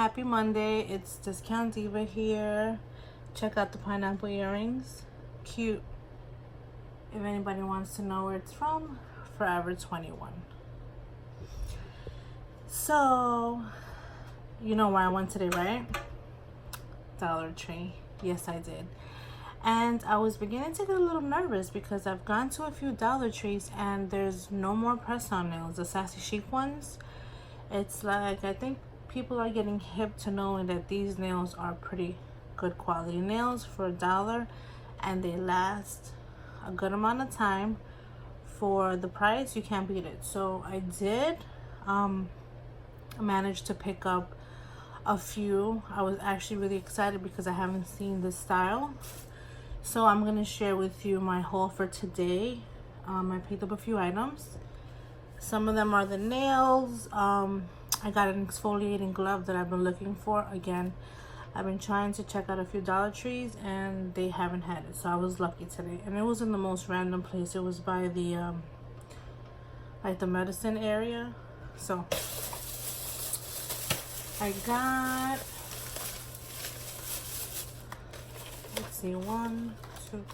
happy Monday. It's Discount Diva here. Check out the pineapple earrings. Cute. If anybody wants to know where it's from, Forever 21. So, you know where I went today, right? Dollar Tree. Yes, I did. And I was beginning to get a little nervous because I've gone to a few Dollar Trees and there's no more press-on nails, the Sassy Chic ones. It's like, I think people are getting hip to knowing that these nails are pretty good quality nails for $1 and they last a good amount of time. For the price, you can't beat it. So I did manage to pick up a few. I was actually really excited because I haven't seen this style. So I'm going to share with you my haul for today. I picked up a few items. Some of them are the nails. I got an exfoliating glove that I've been looking for. Again, I've been trying to check out a few Dollar Trees and they haven't had it. So I was lucky today. And it was in the most random place. It was by the, like the medicine area. So I got, let's see, 1, 2, 3,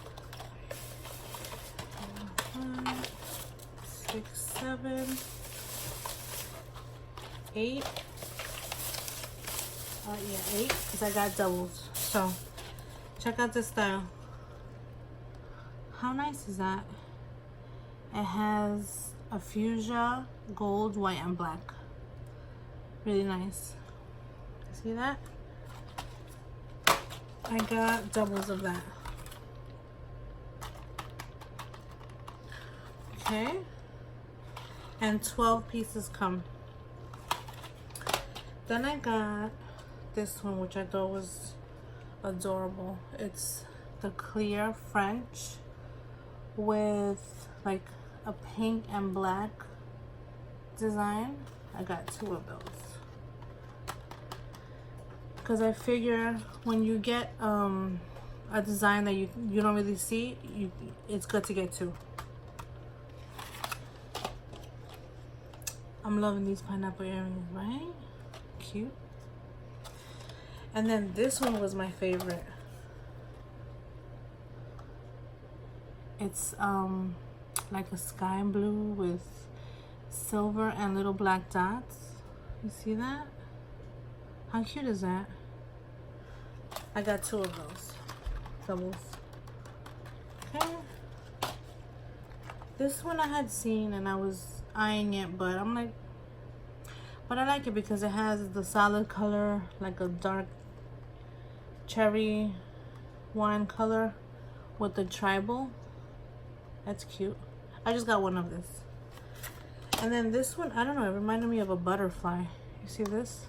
4, 5, 6, 7, 8. Yeah, 8, because I got doubles. So check out this style. How nice is that? It has a fuchsia, gold, white, and black. Really nice. See that? I got doubles of that. Okay. And 12 pieces come. Then I got this one, which I thought was adorable. It's the clear French with like a pink and black design. I got 2 of those. Because I figure when you get a design that you don't really see, it's good to get 2. I'm loving these pineapple earrings, right? Cute. And then this one was my favorite. It's like a sky blue with silver and little black dots. You see that? How cute is that? I got 2 of those doubles. Okay. This one I had seen and I was eyeing it, but I'm like, but I like it because it has the solid color, like a dark cherry wine color with the tribal. That's cute. I just got 1 of this. And then this one, I don't know, it reminded me of a butterfly. You see this?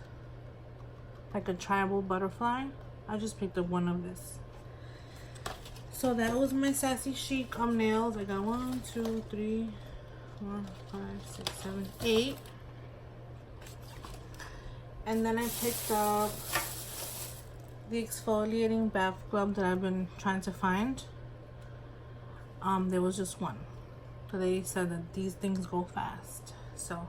Like a tribal butterfly. I just picked up 1 of this. So that was my Sassy Chic nails. I got 1, 2, 3, 4, 5, 6, 7, 8. And then I picked up the exfoliating bath glove that I've been trying to find. There was just 1. So they said that these things go fast. So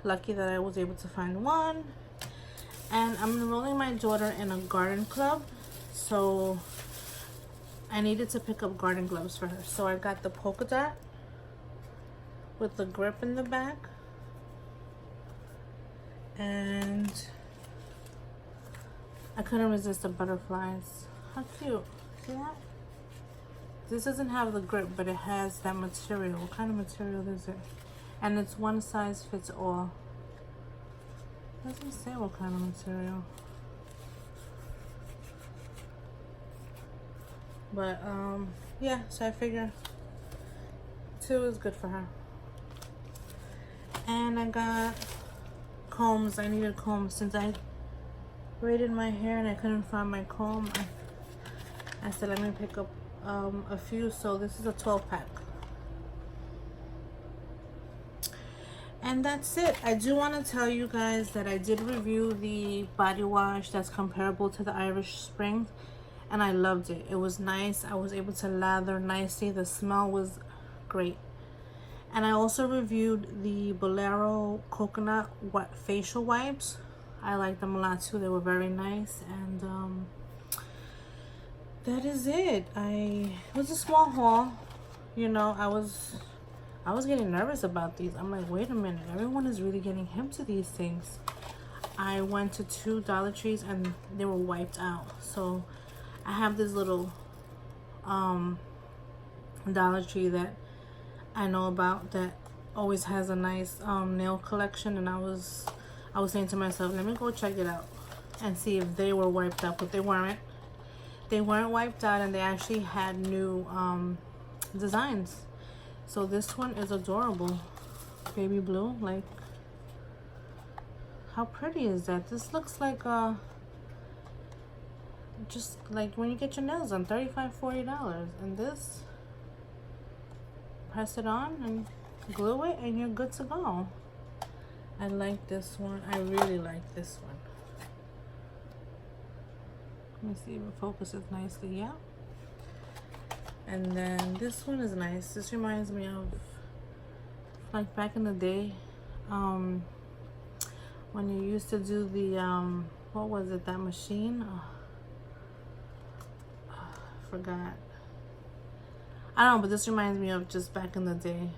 lucky that I was able to find 1. And I'm enrolling my daughter in a garden club, so I needed to pick up garden gloves for her. So I got the polka dot with the grip in the back, and I couldn't resist the butterflies. How cute. See that? This doesn't have the grip, but it has that material. What kind of material is it? And it's one size fits all. Doesn't say what kind of material. But yeah, so I figure 2 is good for her. And I got combs. I needed combs since I braided my hair and I couldn't find my comb. I said let me pick up a few. So this is a 12-pack. And that's it. I do want to tell you guys that I did review the body wash that's comparable to the Irish Spring, and I loved it. It was nice. I was able to lather nicely. The smell was great. And I also reviewed the Bolero coconut facial wipes. I liked them a lot too. They were very nice. And that is it. It was a small haul. You know, I was getting nervous about these. I'm like, wait a minute, everyone is really getting hip to these things. I went to 2 Dollar Trees and they were wiped out. So I have this little Dollar Tree that I know about that always has a nice nail collection, and I was saying to myself, let me go check it out and see if they were wiped out, but they weren't. They weren't wiped out, and they actually had new designs. So this one is adorable, baby blue. Like, how pretty is that? This looks like just like when you get your nails done, $35–40. And this, press it on and glue it and you're good to go. I like this one. I really like this one. Let me see if it focuses nicely. Yeah. And then this one is nice. This reminds me of like back in the day, when you used to do the what was it, that machine? Forgot. I don't know, but this reminds me of just back in the day.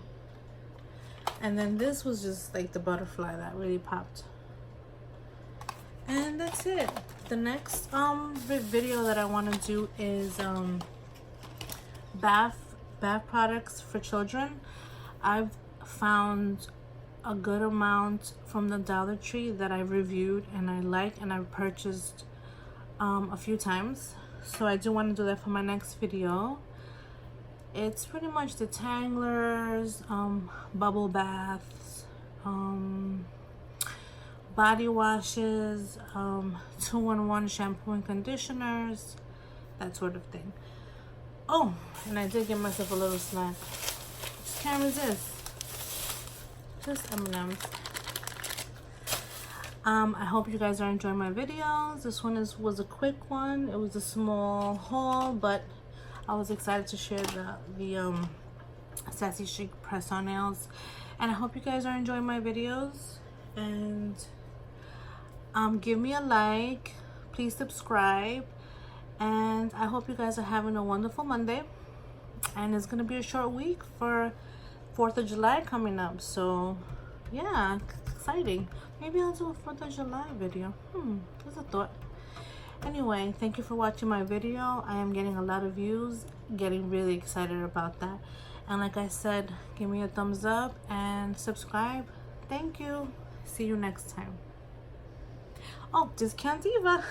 And then this was just like the butterfly that really popped. And that's it. The next video that I want to do is bath products for children. I've found a good amount from the Dollar Tree that I reviewed and I like, and I've purchased a few times. So I do want to do that for my next video. It's pretty much the Tanglers, bubble baths, body washes, 2-in-1 shampoo and conditioners, that sort of thing. Oh, and I did give myself a little snack. Just can't resist. Just M&M's. I hope you guys are enjoying my videos. This one was a quick one. It was a small haul, but I was excited to share the Sassy Chic press-on nails. And I hope you guys are enjoying my videos. And give me a like. Please subscribe. And I hope you guys are having a wonderful Monday. And it's going to be a short week for 4th of July coming up. So, yeah, exciting. Maybe I'll do a 4th of July video. There's a thought. Anyway, thank you for watching my video. I am getting a lot of views. Getting really excited about that. And like I said, give me a thumbs up and subscribe. Thank you. See you next time. Oh, discount Diva.